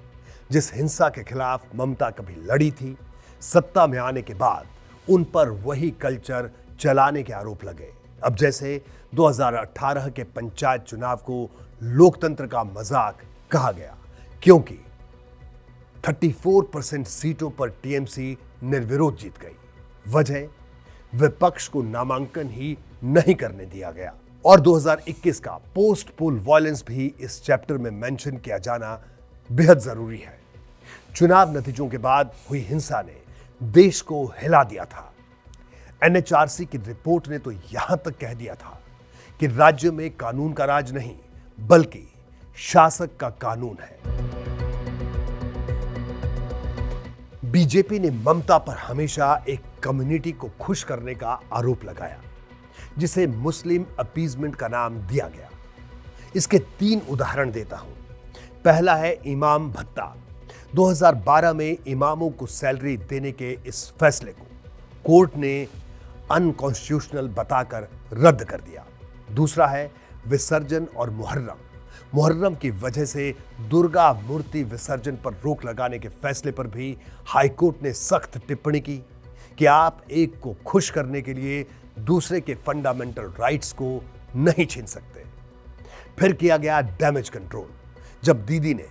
जिस हिंसा के खिलाफ ममता कभी लड़ी थी, सत्ता में आने के बाद उन पर वही कल्चर चलाने के आरोप लगे। अब जैसे 2018 के पंचायत चुनाव को लोकतंत्र का मजाक कहा गया, क्योंकि 34% सीटों पर टीएमसी निर्विरोध जीत गई। वजह, विपक्ष को नामांकन ही नहीं करने दिया गया। और 2021 का पोस्ट पोल वायलेंस भी इस चैप्टर में मेंशन किया जाना बेहद जरूरी है। चुनाव नतीजों के बाद हुई हिंसा ने देश को हिला दिया था। एनएचआरसी की रिपोर्ट ने तो यहां तक कह दिया था कि राज्य में कानून का राज नहीं, बल्कि शासक का कानून है। बीजेपी ने ममता पर हमेशा एक कम्युनिटी को खुश करने का आरोप लगाया, जिसे मुस्लिम अपीजमेंट का नाम दिया गया। इसके 3 उदाहरण देता हूं। पहला है इमाम भत्ता। 2012 में इमामों को सैलरी देने के इस फैसले को कोर्ट ने अनकॉन्स्टिट्यूशनल बताकर रद्द कर दिया। दूसरा है विसर्जन और मुहर्रम। मुहर्रम की वजह से दुर्गा मूर्ति विसर्जन पर रोक लगाने के फैसले पर भी हाईकोर्ट ने सख्त टिप्पणी की कि आप एक को खुश करने के लिए दूसरे के फंडामेंटल राइट्स को नहीं छीन सकते। फिर किया गया डैमेज कंट्रोल, जब दीदी ने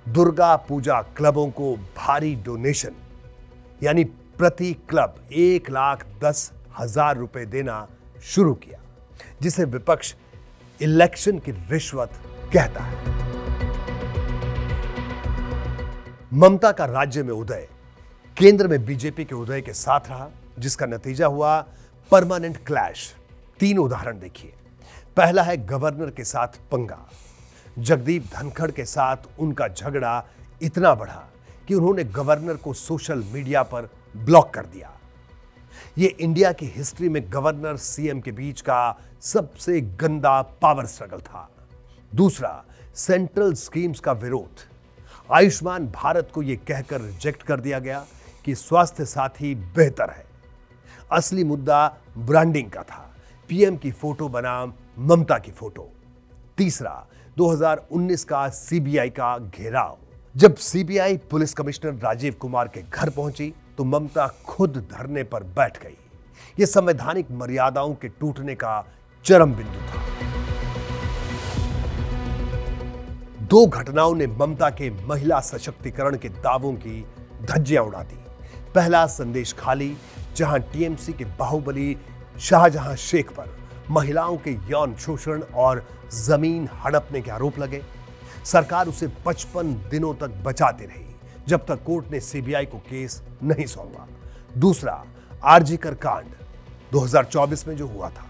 दुर्गा पूजा क्लबों को भारी डोनेशन यानी प्रति क्लब 1,10,000 रुपए देना शुरू किया, जिसे विपक्ष इलेक्शन की रिश्वत कहता है। ममता का राज्य में उदय केंद्र में बीजेपी के उदय के साथ रहा, जिसका नतीजा हुआ परमानेंट क्लैश। 3 उदाहरण देखिए। पहला है गवर्नर के साथ पंगा। जगदीप धनखड़ के साथ उनका झगड़ा इतना बढ़ा कि उन्होंने गवर्नर को सोशल मीडिया पर ब्लॉक कर दिया। यह इंडिया की हिस्ट्री में गवर्नर सीएम के बीच का सबसे गंदा पावर स्ट्रगल था। दूसरा, सेंट्रल स्कीम्स का विरोध। आयुष्मान भारत को यह कहकर रिजेक्ट कर दिया गया कि स्वास्थ्य साथी बेहतर है। असली मुद्दा ब्रांडिंग का था। पीएम की फोटो बनाम ममता की फोटो। तीसरा, 2019 का सीबीआई का घेराव। जब CBI police commissioner Rajiv Kumar के घर पहुंची तो ममता खुद धरने पर बैठ गई। यह संवैधानिक मर्यादाओं के टूटने का चरम बिंदु था। 2 घटनाओं ने ममता के महिला सशक्तिकरण के दावों की धज्जियां उड़ा दी। पहला संदेश खाली, जहां टीएमसी के बाहुबली शाहजहां शेख पर महिलाओं के यौन शोषण और जमीन हड़पने के आरोप लगे। सरकार उसे 55 दिनों तक बचाती रही, जब तक कोर्ट ने सीबीआई को केस नहीं सौंपा। दूसरा, आरजीकर कांड 2024 में जो हुआ था।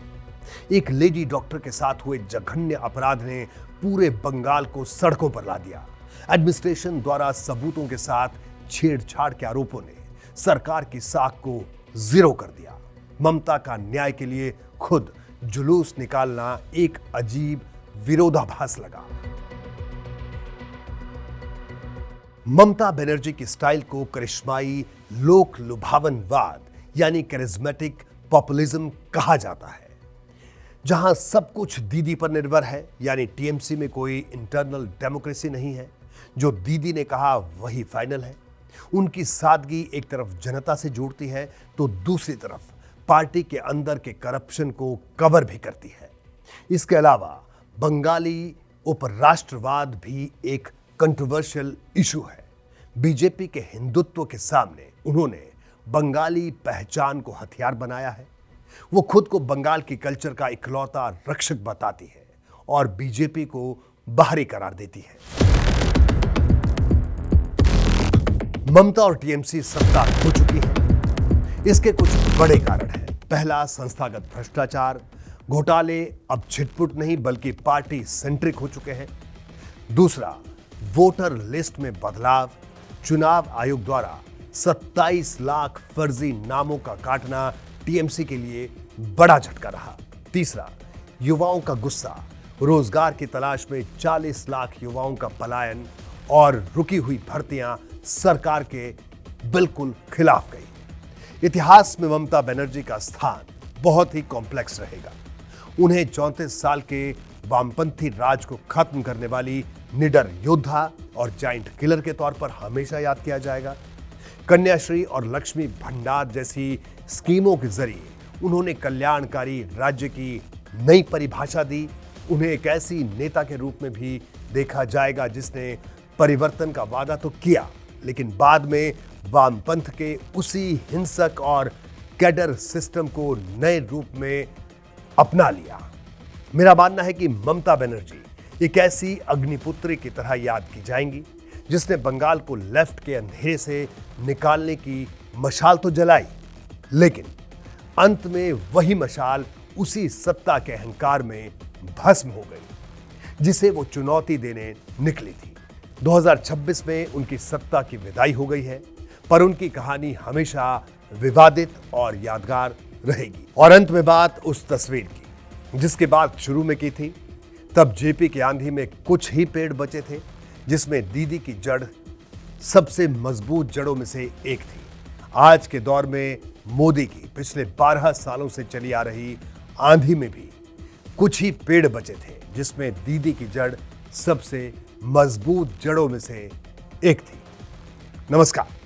एक लेडी डॉक्टर के साथ हुए जघन्य अपराध ने पूरे बंगाल को सड़कों पर ला दिया। एडमिनिस्ट्रेशन द्वारा सबूतों के साथ छेड़छाड़ के आरोपों ने सरकार की साख को जीरो कर दिया। ममता का न्याय के लिए खुद जुलूस निकालना एक अजीब विरोधाभास लगा। ममता बनर्जी की स्टाइल को करिश्माई लोक लुभावनवाद यानी कैरिज्मेटिक पॉपुलिज्म कहा जाता है, जहां सब कुछ दीदी पर निर्भर है, यानी टीएमसी में कोई इंटरनल डेमोक्रेसी नहीं है। जो दीदी ने कहा वही फाइनल है। उनकी सादगी एक तरफ जनता से जोड़ती है तो दूसरी तरफ पार्टी के अंदर के करप्शन को कवर भी करती है। इसके अलावा बंगाली उपराष्ट्रवाद भी एक कंट्रोवर्शियल इशू है। बीजेपी के हिंदुत्व के सामने उन्होंने बंगाली पहचान को हथियार बनाया है। वो खुद को बंगाल की कल्चर का इकलौता रक्षक बताती है और बीजेपी को बाहरी करार देती है। ममता और टीएमसी सत्ता खो चुकी है। इसके कुछ बड़े कारण हैं। पहला, संस्थागत भ्रष्टाचार। घोटाले अब छिटपुट नहीं बल्कि पार्टी सेंट्रिक हो चुके हैं। दूसरा, वोटर लिस्ट में बदलाव। चुनाव आयोग द्वारा 27 लाख फर्जी नामों का काटना टीएमसी के लिए बड़ा झटका रहा। तीसरा, युवाओं का गुस्सा। रोजगार की तलाश में 40 लाख युवाओं का पलायन और रुकी हुई भर्तियां सरकार के बिल्कुल खिलाफ गई। इतिहास में ममता बनर्जी का स्थान बहुत ही कॉम्प्लेक्स रहेगा। उन्हें 34 साल के वामपंथी राज को खत्म करने वाली निडर योद्धा और जाइंट किलर के तौर पर हमेशा याद किया जाएगा। कन्याश्री और लक्ष्मी भंडार जैसी स्कीमों के जरिए उन्होंने कल्याणकारी राज्य की नई परिभाषा दी। उन्हें एक ऐसी नेता के रूप में भी देखा जाएगा जिसने परिवर्तन का वादा तो किया, लेकिन बाद में वामपंथ के उसी हिंसक और कैडर सिस्टम को नए रूप में अपना लिया। मेरा मानना है कि ममता बनर्जी एक ऐसी अग्निपुत्री की तरह याद की जाएंगी जिसने बंगाल को लेफ्ट के अंधेरे से निकालने की मशाल तो जलाई, लेकिन अंत में वही मशाल उसी सत्ता के अहंकार में भस्म हो गई जिसे वो चुनौती देने निकली थी। 2026 में उनकी सत्ता की विदाई हो गई है। पर उनकी कहानी हमेशा विवादित और यादगार रहेगी। और अंत में बात उस तस्वीर की जिसकी बात शुरू में की थी। तब जेपी के आंधी में कुछ ही पेड़ बचे थे जिसमें दीदी की जड़ सबसे मजबूत जड़ों में से एक थी। आज के दौर में मोदी की पिछले 12 सालों से चली आ रही आंधी में भी कुछ ही पेड़ बचे थे जिसमें दीदी की जड़ सबसे मजबूत जड़ों में से एक थी। नमस्कार।